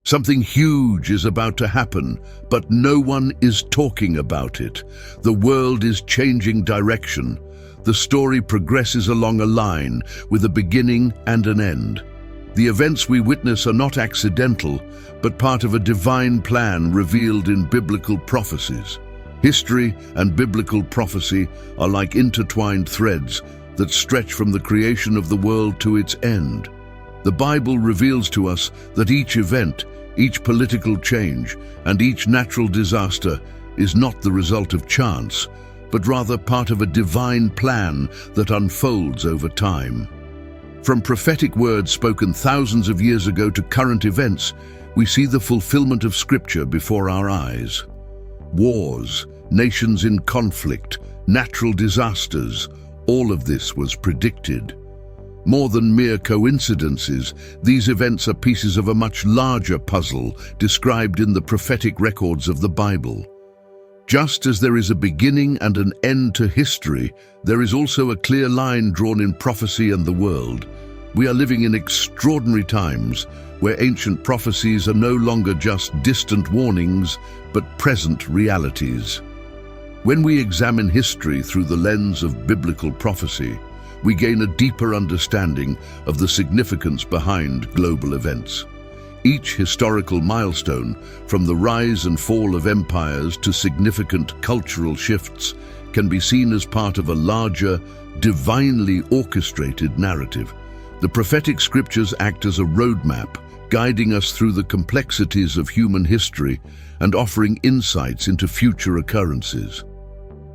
Something huge is about to happen, but no one is talking about it. The world is changing direction. The story progresses along a line with a beginning and an end. The events we witness are not accidental, but part of a divine plan revealed in biblical prophecies. History and biblical prophecy are like intertwined threads that stretch from the creation of the world to its end. The Bible reveals to us that each event, each political change, and each natural disaster is not the result of chance, but rather part of a divine plan that unfolds over time. From prophetic words spoken thousands of years ago to current events, we see the fulfillment of Scripture before our eyes. Wars, nations in conflict, natural disasters, all of this was predicted. More than mere coincidences, these events are pieces of a much larger puzzle described in the prophetic records of the Bible. Just as there is a beginning and an end to history, there is also a clear line drawn in prophecy and the world. We are living in extraordinary times where ancient prophecies are no longer just distant warnings, but present realities. When we examine history through the lens of biblical prophecy, we gain a deeper understanding of the significance behind global events. Each historical milestone, from the rise and fall of empires to significant cultural shifts, can be seen as part of a larger, divinely orchestrated narrative. The prophetic scriptures act as a roadmap, guiding us through the complexities of human history and offering insights into future occurrences.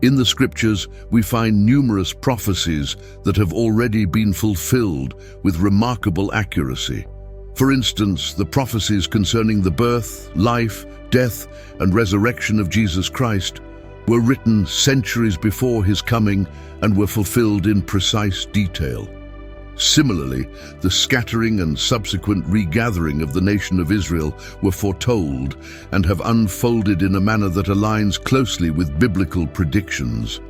In the scriptures, we find numerous prophecies that have already been fulfilled with remarkable accuracy. For instance, the prophecies concerning the birth, life, death, and resurrection of Jesus Christ were written centuries before his coming and were fulfilled in precise detail. Similarly, the scattering and subsequent regathering of the nation of Israel were foretold and have unfolded in a manner that aligns closely with biblical predictions.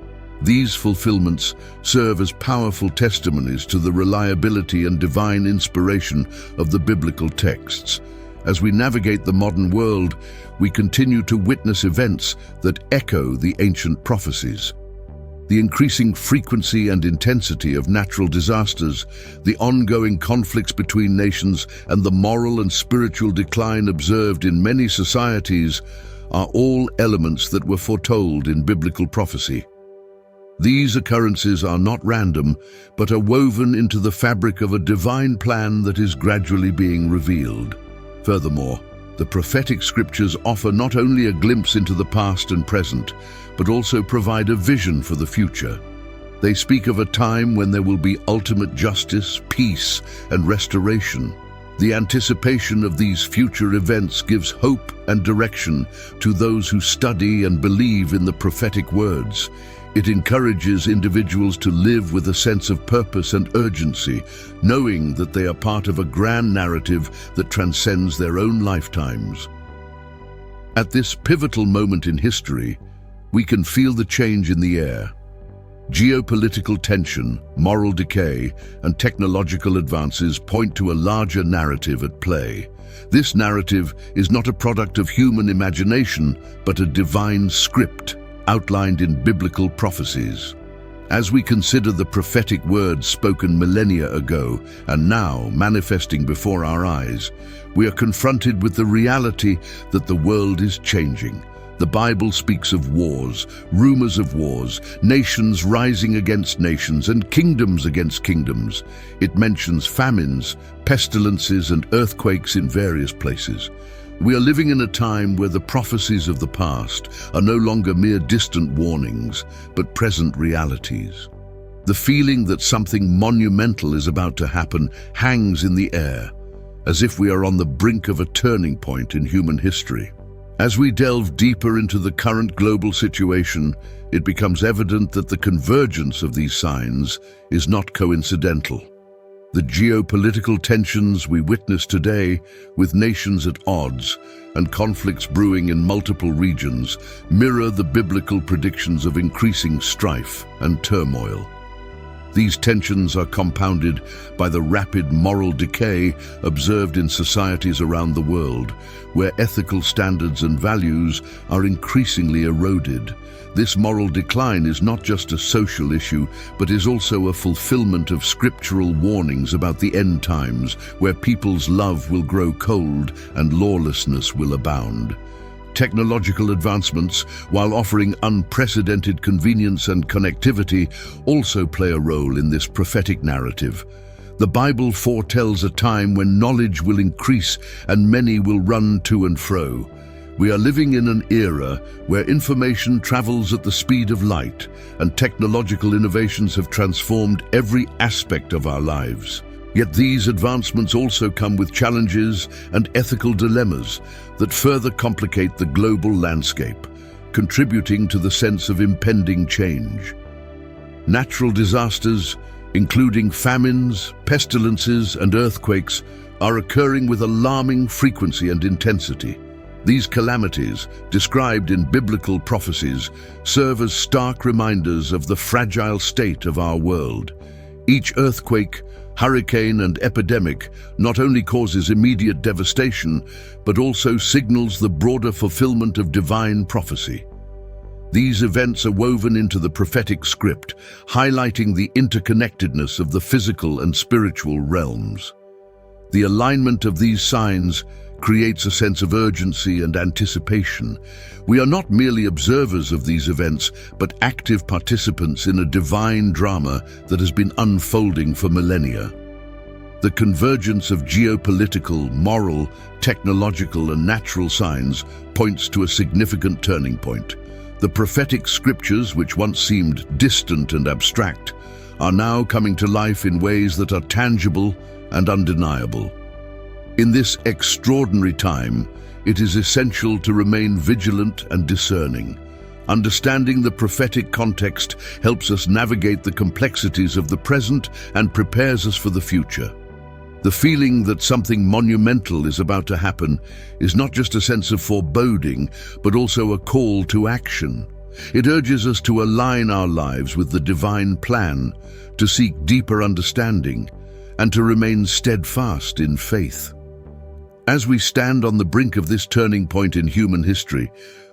These fulfillments serve as powerful testimonies to the reliability and divine inspiration of the biblical texts. As we navigate the modern world, we continue to witness events that echo the ancient prophecies. The increasing frequency and intensity of natural disasters, the ongoing conflicts between nations, and the moral and spiritual decline observed in many societies are all elements that were foretold in biblical prophecy. These occurrences are not random, but are woven into the fabric of a divine plan that is gradually being revealed. Furthermore, the prophetic scriptures offer not only a glimpse into the past and present, but also provide a vision for the future. They speak of a time when there will be ultimate justice, peace, and restoration. The anticipation of these future events gives hope and direction to those who study and believe in the prophetic words. It encourages individuals to live with a sense of purpose and urgency, knowing that they are part of a grand narrative that transcends their own lifetimes. At this pivotal moment in history, we can feel the change in the air. Geopolitical tension, moral decay, and technological advances point to a larger narrative at play. This narrative is not a product of human imagination, but a divine script outlined in biblical prophecies. As we consider the prophetic words spoken millennia ago and now manifesting before our eyes, we are confronted with the reality that the world is changing. The Bible speaks of wars, rumors of wars, nations rising against nations, and kingdoms against kingdoms. It mentions famines, pestilences, and earthquakes in various places. We are living in a time where the prophecies of the past are no longer mere distant warnings, but present realities. The feeling that something monumental is about to happen hangs in the air, as if we are on the brink of a turning point in human history. As we delve deeper into the current global situation, it becomes evident that the convergence of these signs is not coincidental. The geopolitical tensions we witness today, with nations at odds and conflicts brewing in multiple regions, mirror the biblical predictions of increasing strife and turmoil. These tensions are compounded by the rapid moral decay observed in societies around the world, where ethical standards and values are increasingly eroded. This moral decline is not just a social issue, but is also a fulfillment of scriptural warnings about the end times, where people's love will grow cold and lawlessness will abound. Technological advancements, while offering unprecedented convenience and connectivity, also play a role in this prophetic narrative. The Bible foretells a time when knowledge will increase and many will run to and fro. We are living in an era where information travels at the speed of light, and technological innovations have transformed every aspect of our lives. Yet these advancements also come with challenges and ethical dilemmas that further complicate the global landscape, contributing to the sense of impending change. Natural disasters, including famines, pestilences, and earthquakes, are occurring with alarming frequency and intensity. These calamities, described in biblical prophecies, serve as stark reminders of the fragile state of our world. Each earthquake, hurricane, and epidemic not only causes immediate devastation, but also signals the broader fulfillment of divine prophecy. These events are woven into the prophetic script, highlighting the interconnectedness of the physical and spiritual realms. The alignment of these signs creates a sense of urgency and anticipation. We are not merely observers of these events, but active participants in a divine drama that has been unfolding for millennia. The convergence of geopolitical, moral, technological, and natural signs points to a significant turning point. The prophetic scriptures, which once seemed distant and abstract, are now coming to life in ways that are tangible and undeniable. In this extraordinary time, it is essential to remain vigilant and discerning. Understanding the prophetic context helps us navigate the complexities of the present and prepares us for the future. The feeling that something monumental is about to happen is not just a sense of foreboding, but also a call to action. It urges us to align our lives with the divine plan, to seek deeper understanding, and to remain steadfast in faith. As we stand on the brink of this turning point in human history,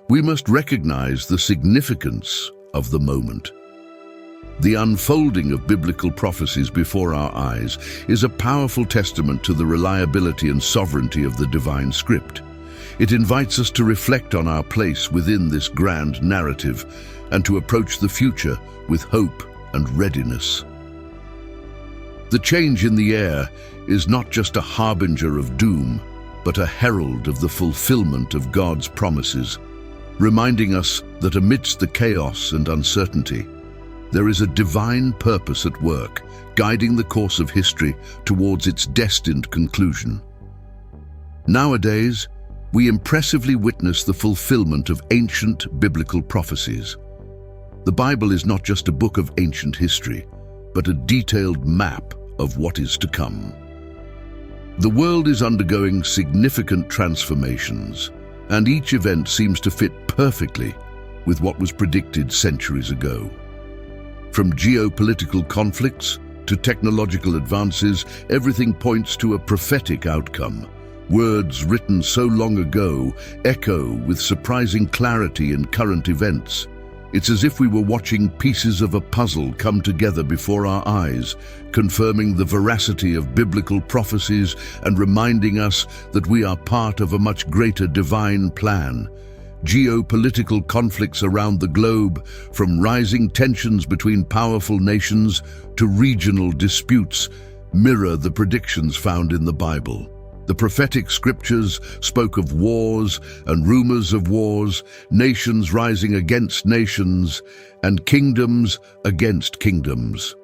we must recognize the significance of the moment. The unfolding of biblical prophecies before our eyes is a powerful testament to the reliability and sovereignty of the divine script. It invites us to reflect on our place within this grand narrative and to approach the future with hope and readiness. The change in the air is not just a harbinger of doom, but a herald of the fulfillment of God's promises, reminding us that amidst the chaos and uncertainty, there is a divine purpose at work, guiding the course of history towards its destined conclusion. Nowadays, we impressively witness the fulfillment of ancient biblical prophecies. The Bible is not just a book of ancient history, but a detailed map of what is to come. The world is undergoing significant transformations, and each event seems to fit perfectly with what was predicted centuries ago. From geopolitical conflicts to technological advances, everything points to a prophetic outcome. Words written so long ago echo with surprising clarity in current events. It's as if we were watching pieces of a puzzle come together before our eyes, confirming the veracity of biblical prophecies and reminding us that we are part of a much greater divine plan. Geopolitical conflicts around the globe, from rising tensions between powerful nations to regional disputes, mirror the predictions found in the Bible. The prophetic scriptures spoke of wars and rumors of wars, nations rising against nations, and kingdoms against kingdoms.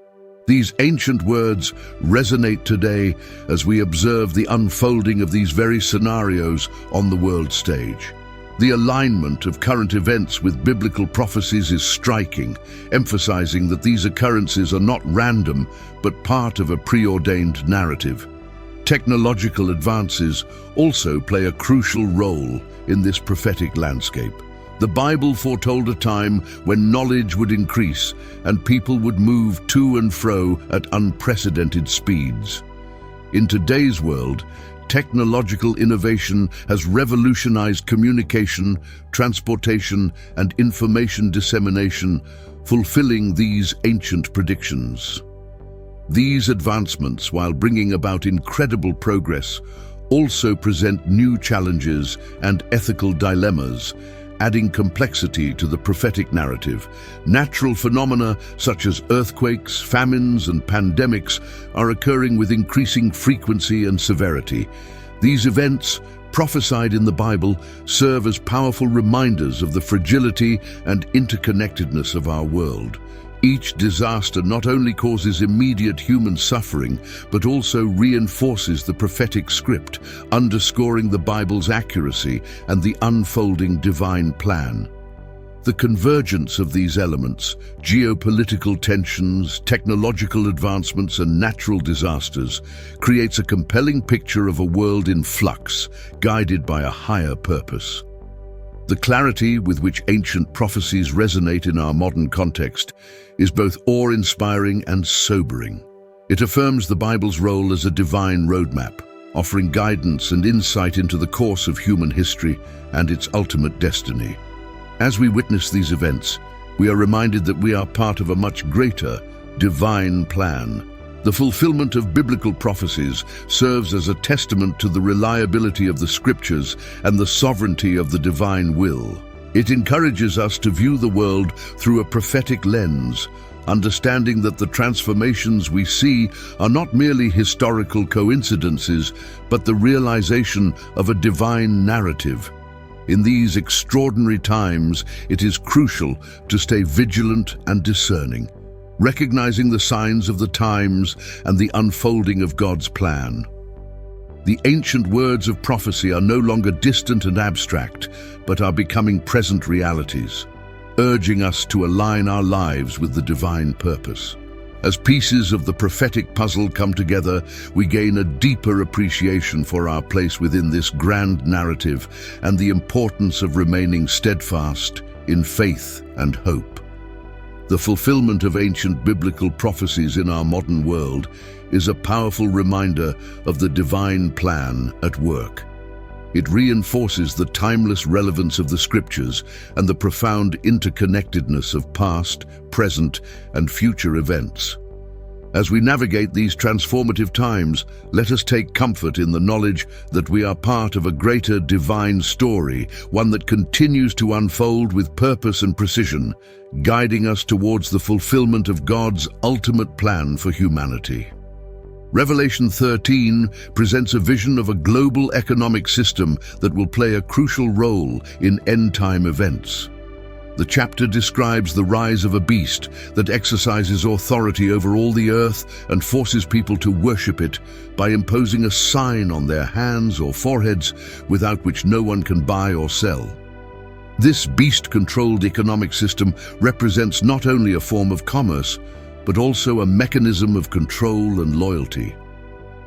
These ancient words resonate today as we observe the unfolding of these very scenarios on the world stage. The alignment of current events with biblical prophecies is striking, emphasizing that these occurrences are not random, but part of a preordained narrative. Technological advances also play a crucial role in this prophetic landscape. The Bible foretold a time when knowledge would increase and people would move to and fro at unprecedented speeds. In today's world, technological innovation has revolutionized communication, transportation, and information dissemination, fulfilling these ancient predictions. These advancements, while bringing about incredible progress, also present new challenges and ethical dilemmas, adding complexity to the prophetic narrative. Natural phenomena such as earthquakes, famines, and pandemics are occurring with increasing frequency and severity. These events, prophesied in the Bible, serve as powerful reminders of the fragility and interconnectedness of our world. Each disaster not only causes immediate human suffering, but also reinforces the prophetic script, underscoring the Bible's accuracy and the unfolding divine plan. The convergence of these elements, geopolitical tensions, technological advancements, and natural disasters, creates a compelling picture of a world in flux, guided by a higher purpose. The clarity with which ancient prophecies resonate in our modern context is both awe-inspiring and sobering. It affirms the Bible's role as a divine roadmap, offering guidance and insight into the course of human history and its ultimate destiny. As we witness these events, we are reminded that we are part of a much greater, divine plan. The fulfillment of biblical prophecies serves as a testament to the reliability of the Scriptures and the sovereignty of the divine will. It encourages us to view the world through a prophetic lens, understanding that the transformations we see are not merely historical coincidences, but the realization of a divine narrative. In these extraordinary times, it is crucial to stay vigilant and discerning, recognizing the signs of the times and the unfolding of God's plan. The ancient words of prophecy are no longer distant and abstract, but are becoming present realities, urging us to align our lives with the divine purpose. As pieces of the prophetic puzzle come together, we gain a deeper appreciation for our place within this grand narrative and the importance of remaining steadfast in faith and hope. The fulfillment of ancient biblical prophecies in our modern world is a powerful reminder of the divine plan at work. It reinforces the timeless relevance of the Scriptures and the profound interconnectedness of past, present, and future events. As we navigate these transformative times, let us take comfort in the knowledge that we are part of a greater divine story, one that continues to unfold with purpose and precision, guiding us towards the fulfillment of God's ultimate plan for humanity. Revelation 13 presents a vision of a global economic system that will play a crucial role in end-time events. The chapter describes the rise of a beast that exercises authority over all the earth and forces people to worship it by imposing a sign on their hands or foreheads without which no one can buy or sell. This beast-controlled economic system represents not only a form of commerce, but also a mechanism of control and loyalty.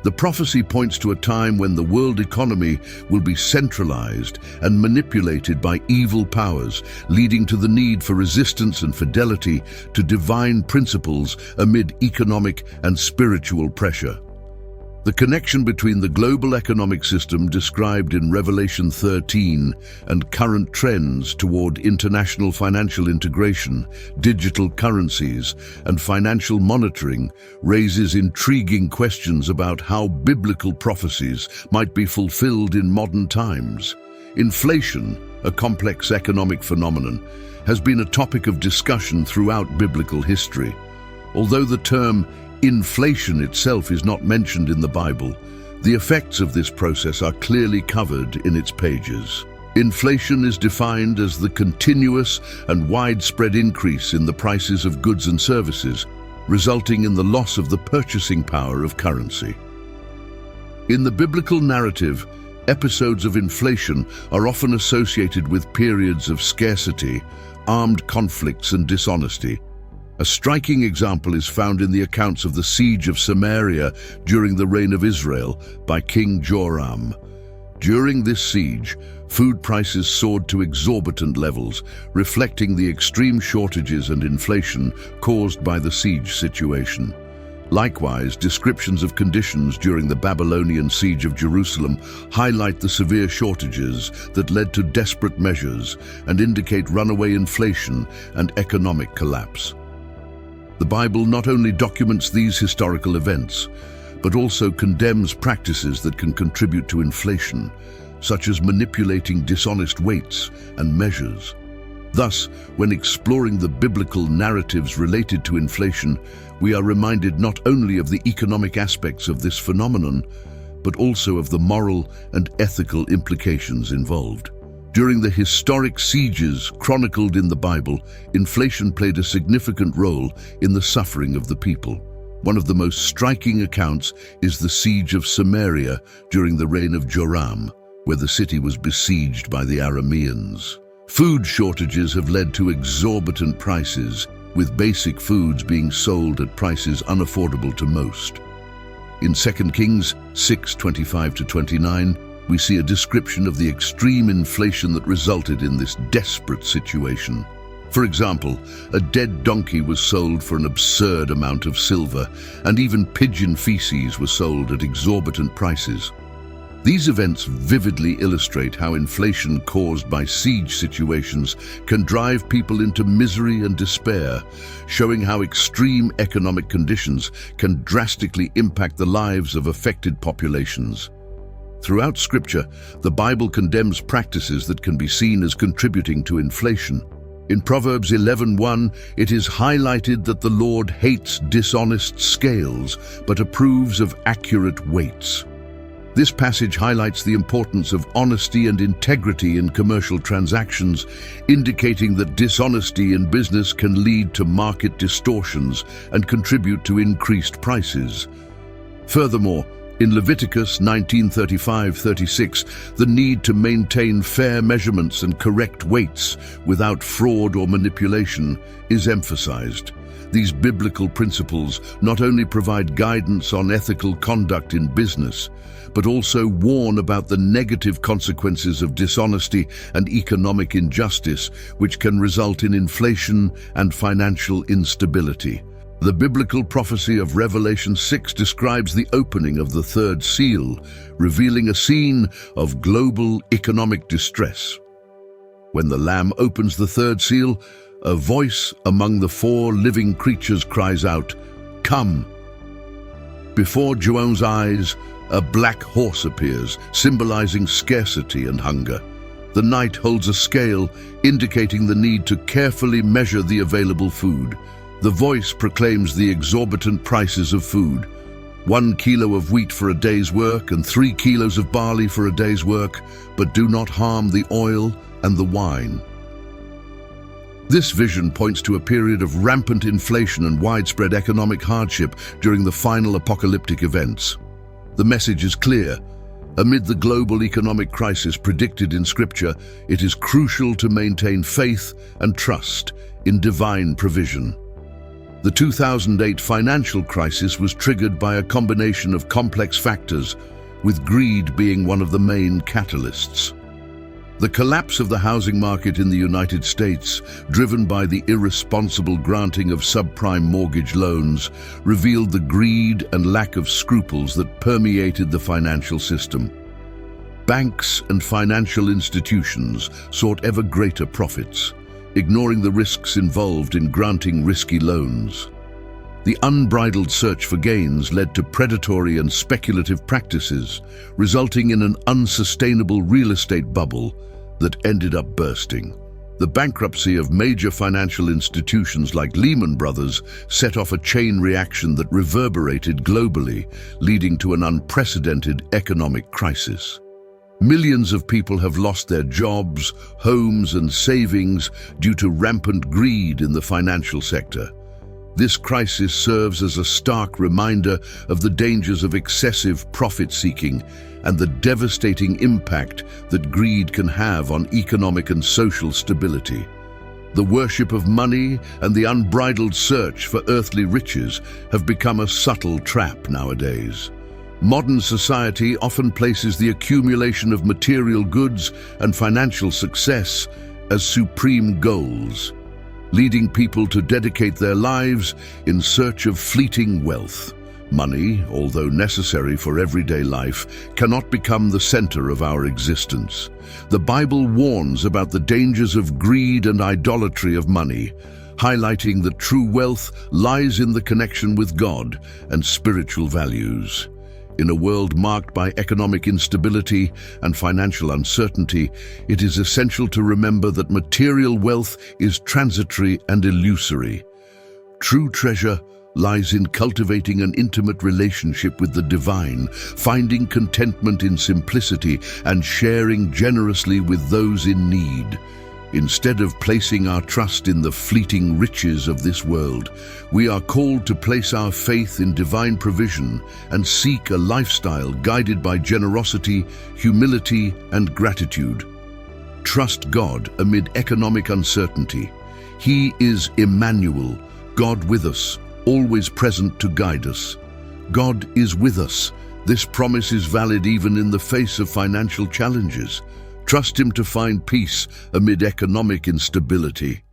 The prophecy points to a time when the world economy will be centralized and manipulated by evil powers, leading to the need for resistance and fidelity to divine principles amid economic and spiritual pressure. The connection between the global economic system described in Revelation 13 and current trends toward international financial integration, digital currencies, and financial monitoring raises intriguing questions about how biblical prophecies might be fulfilled in modern times. Inflation, a complex economic phenomenon, has been a topic of discussion throughout biblical history. Although the term inflation itself is not mentioned in the Bible, the effects of this process are clearly covered in its pages. Inflation is defined as the continuous and widespread increase in the prices of goods and services, resulting in the loss of the purchasing power of currency. In the biblical narrative, episodes of inflation are often associated with periods of scarcity, armed conflicts, and dishonesty. A striking example is found in the accounts of the siege of Samaria during the reign of Israel by King Joram. During this siege, food prices soared to exorbitant levels, reflecting the extreme shortages and inflation caused by the siege situation. Likewise, descriptions of conditions during the Babylonian siege of Jerusalem highlight the severe shortages that led to desperate measures and indicate runaway inflation and economic collapse. The Bible not only documents these historical events, but also condemns practices that can contribute to inflation, such as manipulating dishonest weights and measures. Thus, when exploring the biblical narratives related to inflation, we are reminded not only of the economic aspects of this phenomenon, but also of the moral and ethical implications involved. During the historic sieges chronicled in the Bible, inflation played a significant role in the suffering of the people. One of the most striking accounts is the siege of Samaria during the reign of Joram, where the city was besieged by the Arameans. Food shortages have led to exorbitant prices, with basic foods being sold at prices unaffordable to most. In 2 Kings 6:25-29, we see a description of the extreme inflation that resulted in this desperate situation. For example, a dead donkey was sold for an absurd amount of silver, and even pigeon feces were sold at exorbitant prices. These events vividly illustrate how inflation caused by siege situations can drive people into misery and despair, showing how extreme economic conditions can drastically impact the lives of affected populations. Throughout Scripture, the Bible condemns practices that can be seen as contributing to inflation. In Proverbs 11:1, it is highlighted that the Lord hates dishonest scales, but approves of accurate weights. This passage highlights the importance of honesty and integrity in commercial transactions, indicating that dishonesty in business can lead to market distortions and contribute to increased prices. Furthermore, in Leviticus 19:35-36, the need to maintain fair measurements and correct weights without fraud or manipulation is emphasized. These biblical principles not only provide guidance on ethical conduct in business, but also warn about the negative consequences of dishonesty and economic injustice, which can result in inflation and financial instability. The biblical prophecy of Revelation 6 describes the opening of the third seal, revealing a scene of global economic distress. When the Lamb opens the third seal, a voice among the four living creatures cries out, "Come!" Before Joan's eyes, a black horse appears, symbolizing scarcity and hunger. The knight holds a scale, indicating the need to carefully measure the available food. The voice proclaims the exorbitant prices of food: 1 kilo of wheat for a day's work and 3 kilos of barley for a day's work, but do not harm the oil and the wine. This vision points to a period of rampant inflation and widespread economic hardship during the final apocalyptic events. The message is clear. Amid the global economic crisis predicted in Scripture, it is crucial to maintain faith and trust in divine provision. The 2008 financial crisis was triggered by a combination of complex factors, with greed being one of the main catalysts. The collapse of the housing market in the United States, driven by the irresponsible granting of subprime mortgage loans, revealed the greed and lack of scruples that permeated the financial system. Banks and financial institutions sought ever greater profits, ignoring the risks involved in granting risky loans. The unbridled search for gains led to predatory and speculative practices, resulting in an unsustainable real estate bubble that ended up bursting. The bankruptcy of major financial institutions like Lehman Brothers set off a chain reaction that reverberated globally, leading to an unprecedented economic crisis. Millions of people have lost their jobs, homes, and savings due to rampant greed in the financial sector. This crisis serves as a stark reminder of the dangers of excessive profit-seeking and the devastating impact that greed can have on economic and social stability. The worship of money and the unbridled search for earthly riches have become a subtle trap nowadays. Modern society often places the accumulation of material goods and financial success as supreme goals, leading people to dedicate their lives in search of fleeting wealth. Money, although necessary for everyday life, cannot become the center of our existence. The Bible warns about the dangers of greed and idolatry of money, highlighting that true wealth lies in the connection with God and spiritual values. In a world marked by economic instability and financial uncertainty, it is essential to remember that material wealth is transitory and illusory. True treasure lies in cultivating an intimate relationship with the divine, finding contentment in simplicity, and sharing generously with those in need. Instead of placing our trust in the fleeting riches of this world, we are called to place our faith in divine provision and seek a lifestyle guided by generosity, humility, and gratitude. Trust God amid economic uncertainty. He is Emmanuel, God with us, always present to guide us. God is with us. This promise is valid even in the face of financial challenges. Trust Him to find peace amid economic instability.